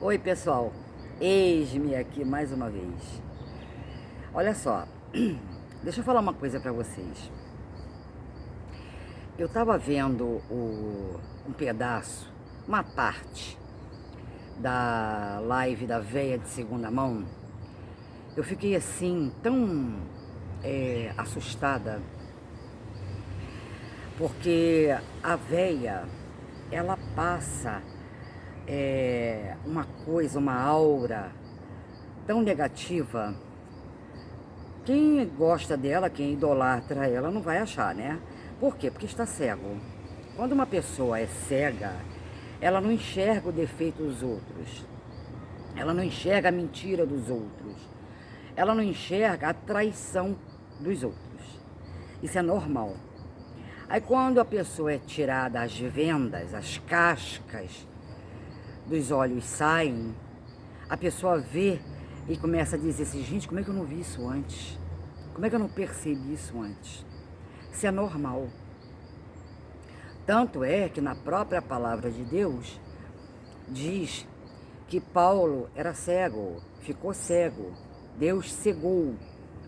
Oi, pessoal. Eis-me aqui mais uma vez. Olha só, deixa eu falar uma coisa pra vocês. Eu tava vendo um pedaço, uma parte da live da véia de segunda mão. Eu fiquei assim, tão assustada, porque a véia, ela passa uma coisa, uma aura tão negativa. Quem gosta dela, quem idolatra ela, não vai achar, né? Por quê? Porque está cego. Quando uma pessoa é cega, ela não enxerga o defeito dos outros. Ela não enxerga a mentira dos outros. Ela não enxerga a traição dos outros. Isso é normal. Aí quando a pessoa é tirada as vendas, as cascas dos olhos saem, a pessoa vê e começa a dizer assim, gente, como é que eu não vi isso antes? Como é que eu não percebi isso antes? Isso é normal. Tanto é que na própria palavra de Deus diz que Paulo era cego, ficou cego. Deus cegou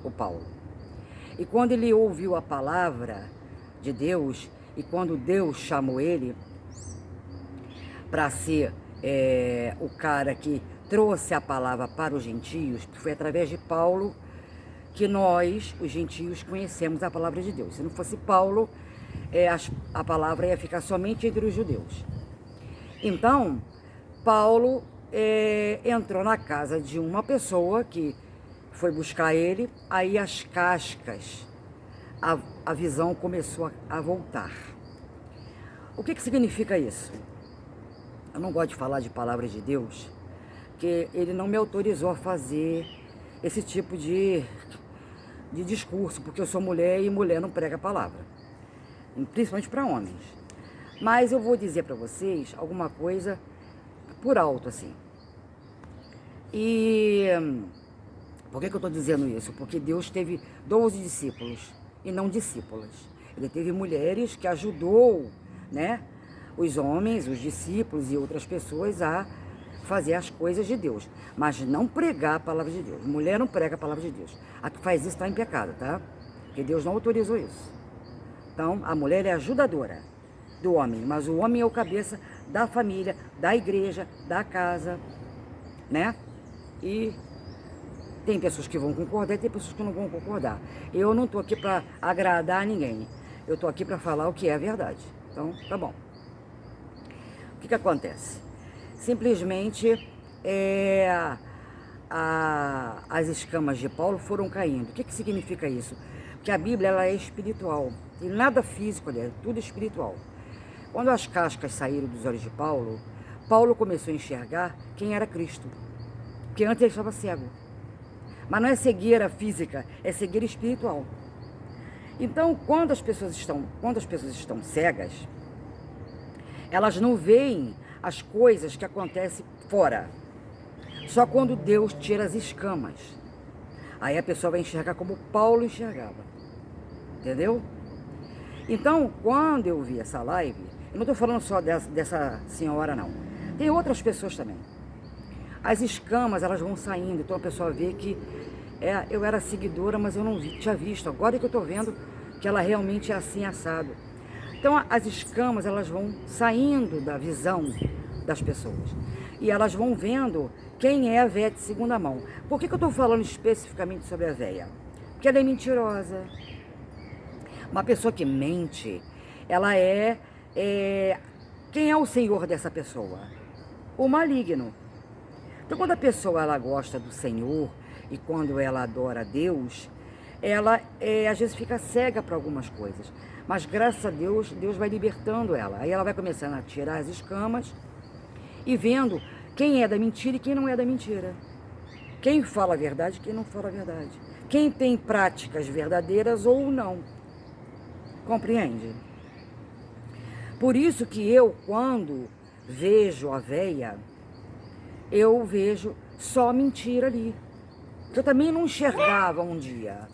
o Paulo. E quando ele ouviu a palavra de Deus, e quando Deus chamou ele para ser o cara que trouxe a palavra para os gentios, que foi através de Paulo que nós, os gentios, conhecemos a palavra de Deus. Se não fosse Paulo, a palavra ia ficar somente entre os judeus. Então, Paulo entrou na casa de uma pessoa que foi buscar ele, aí as cascas, a visão começou a voltar. O que significa isso? Eu não gosto de falar de palavra de Deus, porque ele não me autorizou a fazer esse tipo de discurso, porque eu sou mulher e mulher não prega a palavra, principalmente para homens. Mas eu vou dizer para vocês alguma coisa por alto, assim. E por que eu estou dizendo isso? Porque Deus teve 12 discípulos e não discípulas. Ele teve mulheres que ajudou, né, os homens, os discípulos e outras pessoas a fazer as coisas de Deus, mas não pregar a palavra de Deus. Mulher não prega a palavra de Deus. A que faz isso está em pecado, tá? Porque Deus não autorizou isso. Então, a mulher é ajudadora do homem, mas o homem é o cabeça da família, da igreja, da casa, né? E tem pessoas que vão concordar e tem pessoas que não vão concordar. Eu não estou aqui para agradar ninguém. Eu estou aqui para falar o que é a verdade. Então, tá bom. O que acontece? Simplesmente as escamas de Paulo foram caindo. O que significa isso? Que a Bíblia ela é espiritual. Tem nada físico ali, é tudo espiritual. Quando as cascas saíram dos olhos de Paulo, Paulo começou a enxergar quem era Cristo. Porque antes ele estava cego. Mas não é cegueira física, é cegueira espiritual. Então, quando as pessoas estão cegas, elas não veem as coisas que acontecem fora. Só quando Deus tira as escamas. Aí a pessoa vai enxergar como Paulo enxergava. Entendeu? Então, quando eu vi essa live, eu não estou falando só dessa senhora, não. Tem outras pessoas também. As escamas, elas vão saindo. Então a pessoa vê que eu era seguidora, mas eu não tinha visto. Agora que eu estou vendo que ela realmente é assim, assado. Então as escamas, elas vão saindo da visão das pessoas. E elas vão vendo quem é a véia de segunda mão. Por que eu estou falando especificamente sobre a véia? Porque ela é mentirosa. Uma pessoa que mente, ela quem é o senhor dessa pessoa? O maligno. Então quando a pessoa ela gosta do Senhor e quando ela adora a Deus, ela às vezes fica cega para algumas coisas. Mas graças a Deus, Deus vai libertando ela. Aí ela vai começando a tirar as escamas e vendo quem é da mentira e quem não é da mentira. Quem fala a verdade e quem não fala a verdade. Quem tem práticas verdadeiras ou não. Compreende? Por isso que eu, quando vejo a véia, eu vejo só mentira ali. Eu também não enxergava um dia.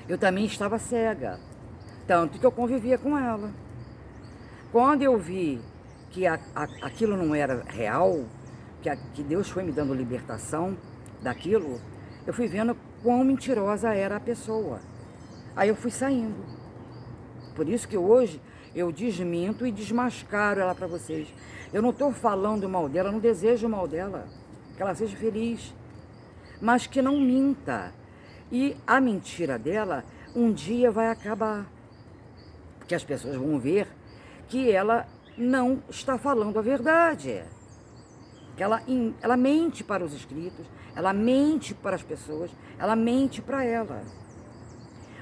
Eu também estava cega. Tanto que eu convivia com ela. Quando eu vi que aquilo não era real, que Deus foi me dando libertação daquilo, eu fui vendo quão mentirosa era a pessoa. Aí eu fui saindo. Por isso que hoje eu desminto e desmascaro ela para vocês. Eu não estou falando mal dela, não desejo mal dela, que ela seja feliz, mas que não minta. E a mentira dela um dia vai acabar, porque as pessoas vão ver que ela não está falando a verdade, que ela mente para os inscritos, ela mente para as pessoas, ela mente para ela.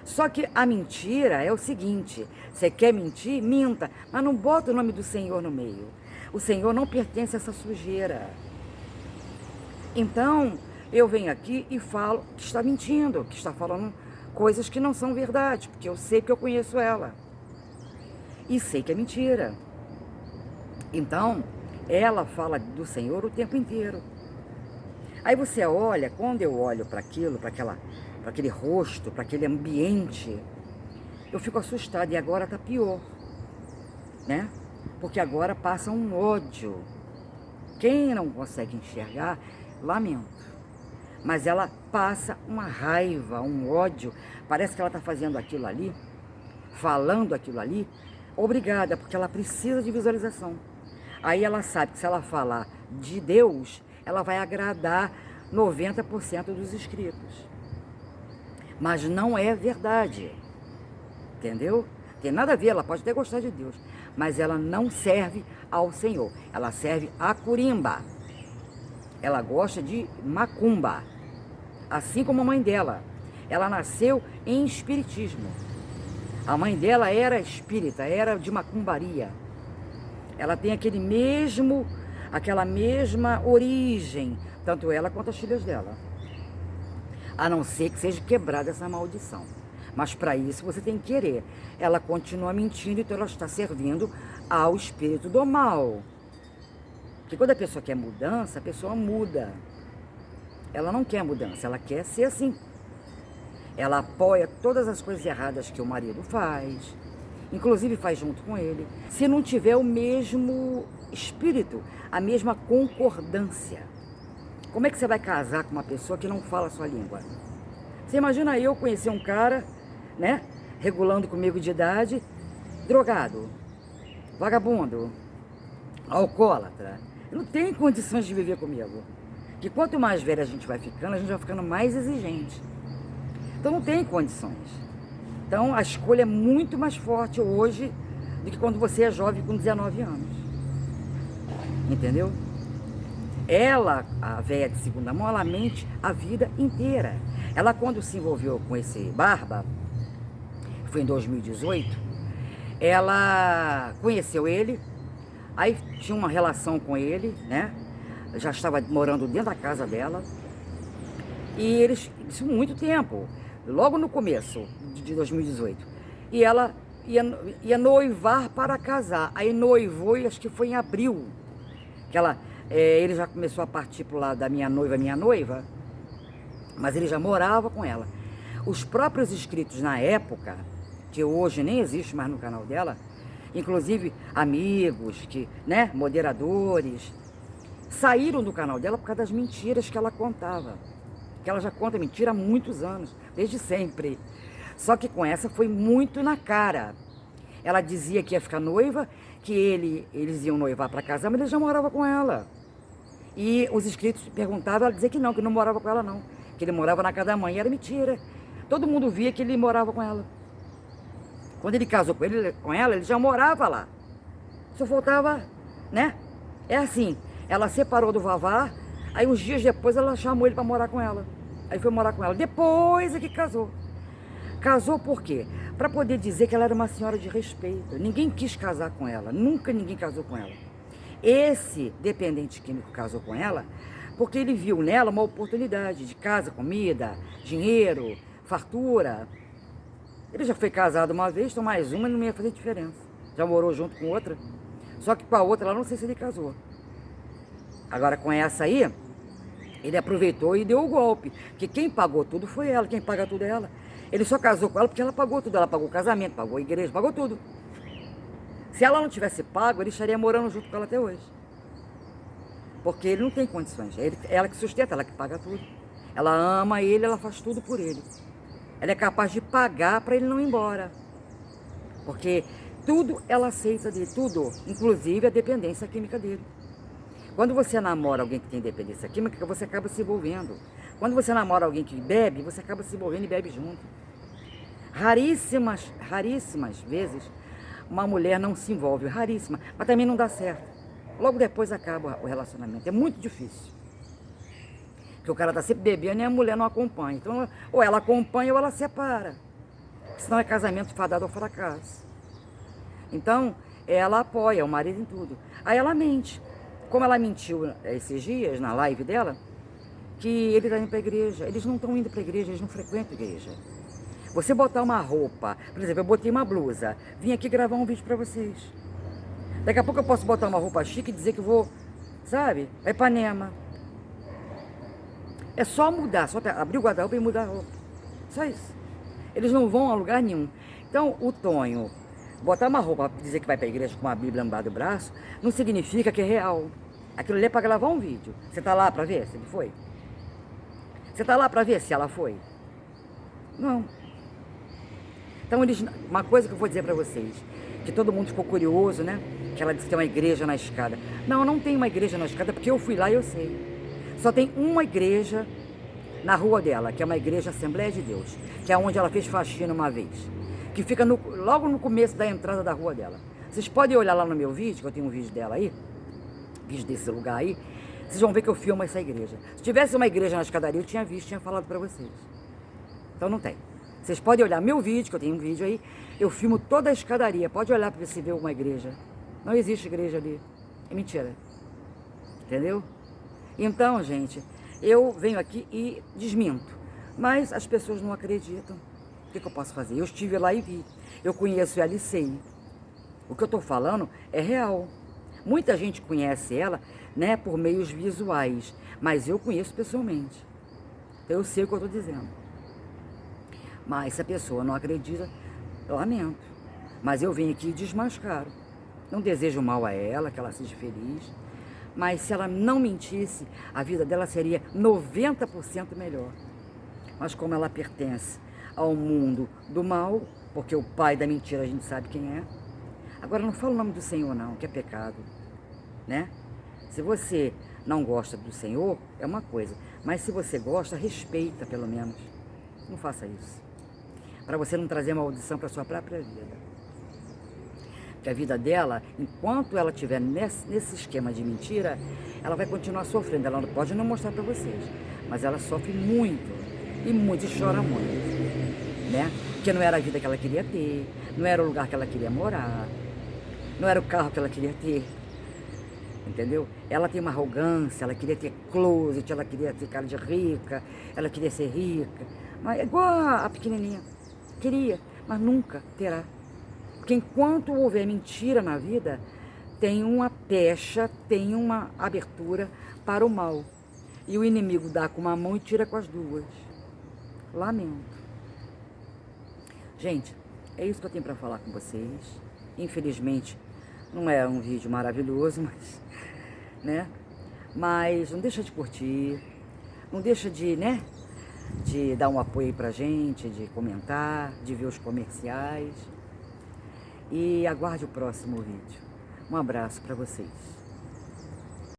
Só que a mentira é o seguinte: você quer mentir? Minta, mas não bota o nome do Senhor no meio. O Senhor não pertence a essa sujeira. Então, eu venho aqui e falo que está mentindo, que está falando coisas que não são verdade, porque eu sei que eu conheço ela. E sei que é mentira. Então, ela fala do Senhor o tempo inteiro. Aí você olha, quando eu olho para aquilo, para aquele rosto, para aquele ambiente, eu fico assustada. E agora está pior, né? Porque agora passa um ódio. Quem não consegue enxergar, lamento. Mas ela passa uma raiva, um ódio. Parece que ela está fazendo aquilo ali, falando aquilo ali, obrigada, porque ela precisa de visualização. Aí ela sabe que se ela falar de Deus, ela vai agradar 90% dos inscritos. Mas não é verdade, entendeu? Tem nada a ver, ela pode até gostar de Deus, mas ela não serve ao Senhor. Ela serve a curimba. Ela gosta de macumba, assim como a mãe dela. Ela nasceu em espiritismo. A mãe dela era espírita, era de macumbaria. Ela tem aquela mesma origem, tanto ela quanto as filhas dela. A não ser que seja quebrada essa maldição. Mas para isso você tem que querer. Ela continua mentindo, então ela está servindo ao espírito do mal. Porque quando a pessoa quer mudança, a pessoa muda. Ela não quer mudança, ela quer ser assim. Ela apoia todas as coisas erradas que o marido faz, inclusive faz junto com ele, se não tiver o mesmo espírito, a mesma concordância. Como é que você vai casar com uma pessoa que não fala a sua língua? Você imagina eu conhecer um cara, né, regulando comigo de idade, drogado, vagabundo, alcoólatra. Não tem condições de viver comigo. Que quanto mais velha a gente vai ficando mais exigente. Então não tem condições. Então a escolha é muito mais forte hoje do que quando você é jovem com 19 anos. Entendeu? Ela, a velha de segunda mão, ela mente a vida inteira. Ela, quando se envolveu com esse Barba, foi em 2018, ela conheceu ele, aí tinha uma relação com ele, né? Já estava morando dentro da casa dela. E eles, isso muito tempo, logo no começo de 2018. E ela ia noivar para casar. Aí noivou, e acho que foi em abril, que ele já começou a partir para o lado da minha noiva, mas ele já morava com ela. Os próprios inscritos na época, que hoje nem existe mais no canal dela, inclusive amigos, moderadores, saíram do canal dela por causa das mentiras que ela contava. Que ela já conta mentira há muitos anos, desde sempre. Só que com essa foi muito na cara. Ela dizia que ia ficar noiva, que eles iam noivar para casar, mas ele já morava com ela. E os inscritos perguntavam, ela dizia que não morava com ela não. Que ele morava na casa da mãe, era mentira. Todo mundo via que ele morava com ela. Quando ele casou com ela, ele já morava lá. Só faltava, né? É assim, ela separou do Vavá, aí uns dias depois ela chamou ele para morar com ela. Aí foi morar com ela. Depois é que casou. Casou por quê? Para poder dizer que ela era uma senhora de respeito. Ninguém quis casar com ela. Nunca ninguém casou com ela. Esse dependente químico casou com ela porque ele viu nela uma oportunidade de casa, comida, dinheiro, fartura. Ele já foi casado uma vez, então mais uma não ia fazer diferença. Já morou junto com outra. Só que com a outra, lá não sei se ele casou. Agora com essa aí, ele aproveitou e deu o golpe. Porque quem pagou tudo foi ela, quem paga tudo é ela. Ele só casou com ela porque ela pagou tudo. Ela pagou o casamento, pagou a igreja, pagou tudo. Se ela não tivesse pago, ele estaria morando junto com ela até hoje. Porque ele não tem condições. Ela que sustenta, ela que paga tudo. Ela ama ele, ela faz tudo por ele. Ela é capaz de pagar para ele não ir embora. Porque tudo ela aceita dele, tudo. Inclusive a dependência química dele. Quando você namora alguém que tem dependência química, você acaba se envolvendo. Quando você namora alguém que bebe, você acaba se envolvendo e bebe junto. Raríssimas vezes uma mulher não se envolve, raríssima, mas também não dá certo. Logo depois acaba o relacionamento. É muito difícil. Porque o cara tá sempre bebendo e a mulher não acompanha. Então, ou ela acompanha ou ela separa. Senão é casamento fadado ao fracasso. Então, ela apoia o marido em tudo. Aí ela mente. Como ela mentiu esses dias, na live dela, que ele está indo para a igreja. Eles não estão indo para a igreja, eles não frequentam a igreja. Você botar uma roupa, por exemplo, eu botei uma blusa, vim aqui gravar um vídeo para vocês. Daqui a pouco eu posso botar uma roupa chique e dizer que vou, sabe, a Ipanema. É só mudar, só abrir o guarda-roupa e mudar a roupa. Só isso. Eles não vão a lugar nenhum. Então, o Tonho, botar uma roupa, dizer que vai para a igreja com uma Bíblia embaixo do braço, não significa que é real. Aquilo ali é para gravar um vídeo. Você está lá para ver se ele foi? Você está lá para ver se ela foi? Não. Então, uma coisa que eu vou dizer para vocês, que todo mundo ficou curioso, né? Que ela disse que tem uma igreja na escada. Não, não tem uma igreja na escada, porque eu fui lá e eu sei. Só tem uma igreja na rua dela, que é uma igreja Assembleia de Deus, que é onde ela fez faxina uma vez, que fica logo no começo da entrada da rua dela. Vocês podem olhar lá no meu vídeo, que eu tenho um vídeo dela aí, vídeo desse lugar aí, vocês vão ver que eu filmo essa igreja. Se tivesse uma igreja na escadaria, eu tinha visto, tinha falado para vocês. Então não tem. Vocês podem olhar meu vídeo, que eu tenho um vídeo aí, eu filmo toda a escadaria, pode olhar para você ver uma igreja. Não existe igreja ali. É mentira. Entendeu? Então, gente, eu venho aqui e desminto. Mas as pessoas não acreditam. O que eu posso fazer? Eu estive lá e vi. Eu conheço ela e sei. O que eu estou falando é real. Muita gente conhece ela, né, por meios visuais. Mas eu conheço pessoalmente. Então eu sei o que eu estou dizendo. Mas se a pessoa não acredita, eu lamento. Mas eu venho aqui e desmascaro. Não desejo mal a ela, que ela seja feliz. Mas se ela não mentisse, a vida dela seria 90% melhor. Mas como ela pertence ao mundo do mal, porque o pai da mentira a gente sabe quem é. Agora não fala o nome do Senhor não, que é pecado, né? Se você não gosta do Senhor, é uma coisa. Mas se você gosta, respeita pelo menos. Não faça isso. Para você não trazer maldição para a sua própria vida. Que a vida dela, enquanto ela estiver nesse esquema de mentira, ela vai continuar sofrendo. Ela pode não mostrar para vocês, mas ela sofre muito, e chora muito, né? Porque não era a vida que ela queria ter, não era o lugar que ela queria morar, não era o carro que ela queria ter, entendeu? Ela tem uma arrogância, ela queria ter closet, ela queria ter cara de rica, ela queria ser rica, mas é igual a pequenininha, queria, mas nunca terá. Porque enquanto houver mentira na vida, tem uma pecha, tem uma abertura para o mal. E o inimigo dá com uma mão e tira com as duas. Lamento. Gente, é isso que eu tenho para falar com vocês. Infelizmente, não é um vídeo maravilhoso, mas não deixa de curtir, não deixa de, de dar um apoio aí pra gente, de comentar, de ver os comerciais. E aguarde o próximo vídeo. Um abraço para vocês.